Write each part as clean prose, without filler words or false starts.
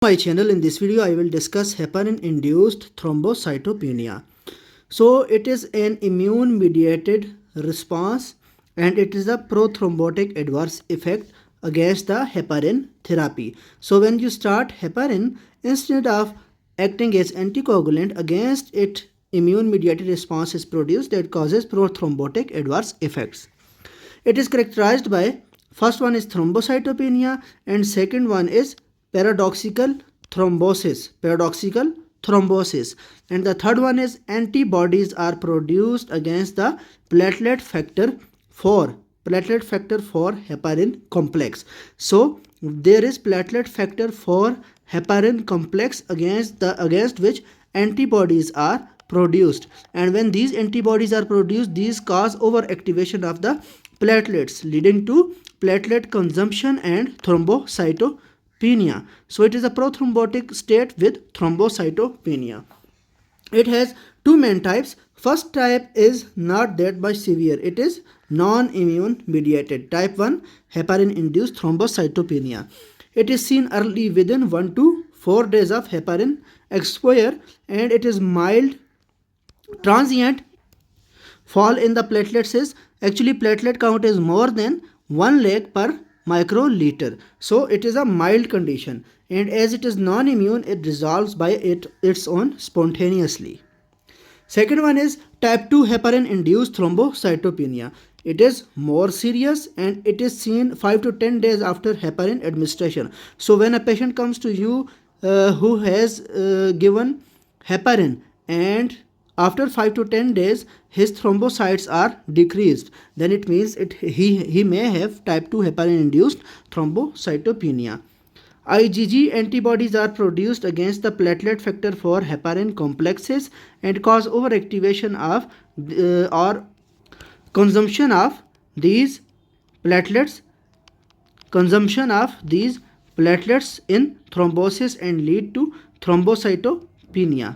My channel. In this video I will discuss heparin-induced thrombocytopenia. So it is an immune-mediated response and it is a prothrombotic adverse effect against the heparin therapy. So when you start heparin, instead of acting as anticoagulant against it, immune-mediated response is produced that causes prothrombotic adverse effects. It is characterized by, first one is thrombocytopenia and second one is paradoxical thrombosis, and the third one is antibodies are produced against the platelet factor 4 heparin complex. So there is platelet factor 4 heparin complex against which antibodies are produced, and when these antibodies are produced, these cause overactivation of the platelets, leading to platelet consumption and thrombocytopenia. So it is a prothrombotic state with thrombocytopenia. It has two main types. First type is not that much severe. It is non-immune mediated. Type 1, heparin-induced thrombocytopenia. It is seen early within 1 to 4 days of heparin exposure, and it is mild. Transient fall in the platelets is actually platelet count is more than 1 lakh per microliter. So it is a mild condition, and as it is non-immune, it resolves by its own spontaneously. Second one is type 2 heparin-induced thrombocytopenia. It is more serious and it is seen 5 to 10 days after heparin administration. So when a patient comes to you who has given heparin, and after 5 to 10 days his thrombocytes are decreased, then it means he may have type 2 heparin-induced thrombocytopenia. IgG antibodies are produced against the platelet factor 4 heparin complexes and cause overactivation of or consumption of these platelets in thrombosis and lead to thrombocytopenia.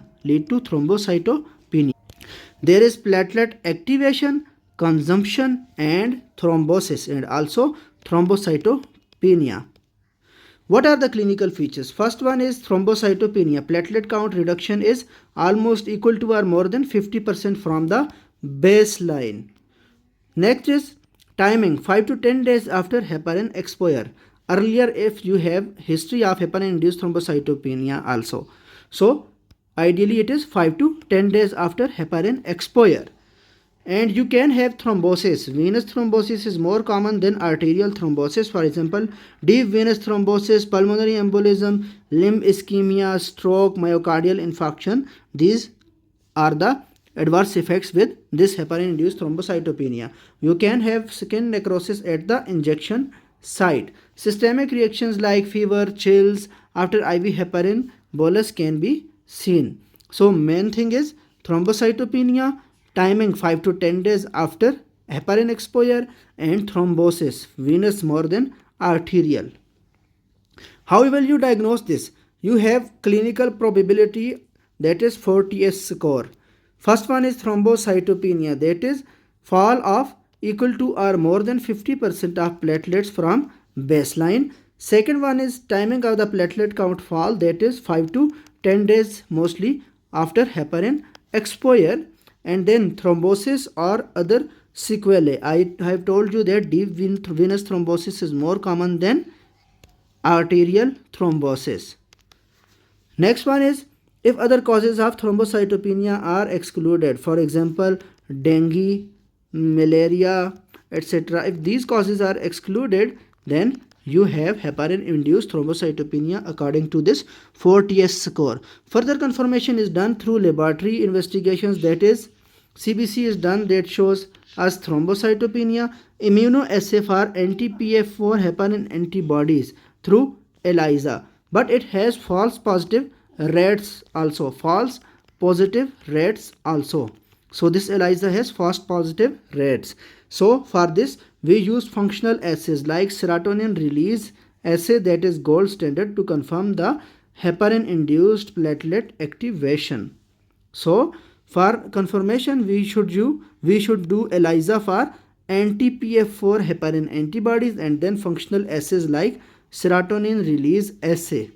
There is platelet activation, consumption and thrombosis, and also thrombocytopenia. What are the clinical features? First one is thrombocytopenia. Platelet count reduction is almost equal to or more than 50% from the baseline. Next is timing, 5 to 10 days after heparin exposure. Earlier if you have history of heparin-induced thrombocytopenia also. So ideally it is 5 to 10 days after heparin exposure. And you can have thrombosis. Venous thrombosis is more common than arterial thrombosis. For example, deep venous thrombosis, pulmonary embolism, limb ischemia, stroke, myocardial infarction. These are the adverse effects with this heparin-induced thrombocytopenia. You can have skin necrosis at the injection site. Systemic reactions like fever, chills after IV heparin bolus can be seen. So main thing is thrombocytopenia, timing 5 to 10 days after heparin exposure, and thrombosis, venous more than arterial. How will you diagnose this? You have clinical probability, that is 4TS score. First one is thrombocytopenia, that is fall of equal to or more than 50% of platelets from baseline. Second one is timing of the platelet count fall, that is 5 to 10 days mostly after heparin exposure. And then thrombosis or other sequelae. I have told you that deep venous thrombosis is more common than arterial thrombosis. Next one is if other causes of thrombocytopenia are excluded, for example dengue, malaria, etc. If these causes are excluded, then you have heparin-induced thrombocytopenia according to this 4TS score. Further confirmation is done through laboratory investigations, that is CBC is done, that shows us thrombocytopenia. Immunoassay for anti-PF4 heparin antibodies through ELISA, but it has false positive rates also. So this ELISA has false positive rates. So for this we use functional assays like serotonin release assay, that is gold standard, to confirm the heparin-induced platelet activation. So for confirmation we should do ELISA for anti-PF4 heparin antibodies and then functional assays like serotonin release assay.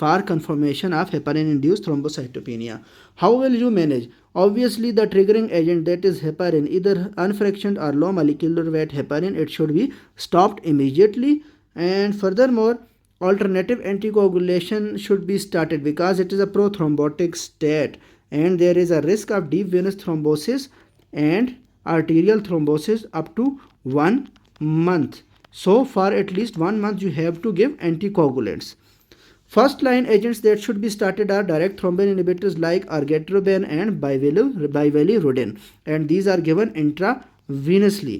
for confirmation of heparin-induced thrombocytopenia. How will you manage? Obviously, the triggering agent, that is heparin, either unfractionated or low molecular weight heparin, it should be stopped immediately. And furthermore, alternative anticoagulation should be started because it is a prothrombotic state and there is a risk of deep venous thrombosis and arterial thrombosis up to 1 month. So for at least 1 month you have to give anticoagulants. First line agents that should be started are direct thrombin inhibitors like argatroban and bivalirudin, and these are given intravenously.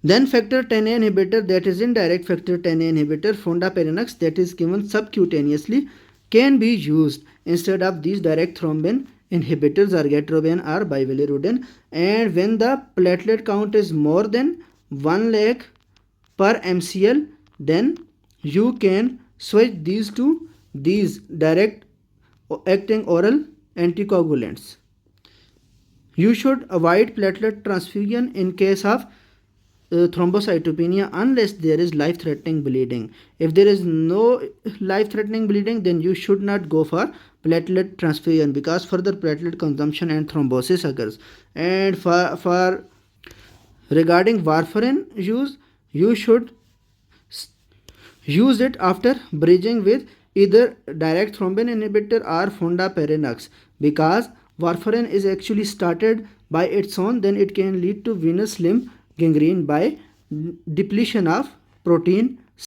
Then factor 10A inhibitor, that is indirect factor 10A inhibitor, fondaparinux, that is given subcutaneously, can be used instead of these direct thrombin inhibitors argatroban or bivalirudin. And when the platelet count is more than 1 lakh per mcl, then you can switch these to these direct acting oral anticoagulants. You should avoid platelet transfusion in case of thrombocytopenia unless there is life-threatening bleeding. If there is no life-threatening bleeding, then you should not go for platelet transfusion because further platelet consumption and thrombosis occurs. And for regarding warfarin use, you should use it after bridging with either direct thrombin inhibitor or fondaparinux because warfarin is actually started by its own, then it can lead to venous limb gangrene by depletion of protein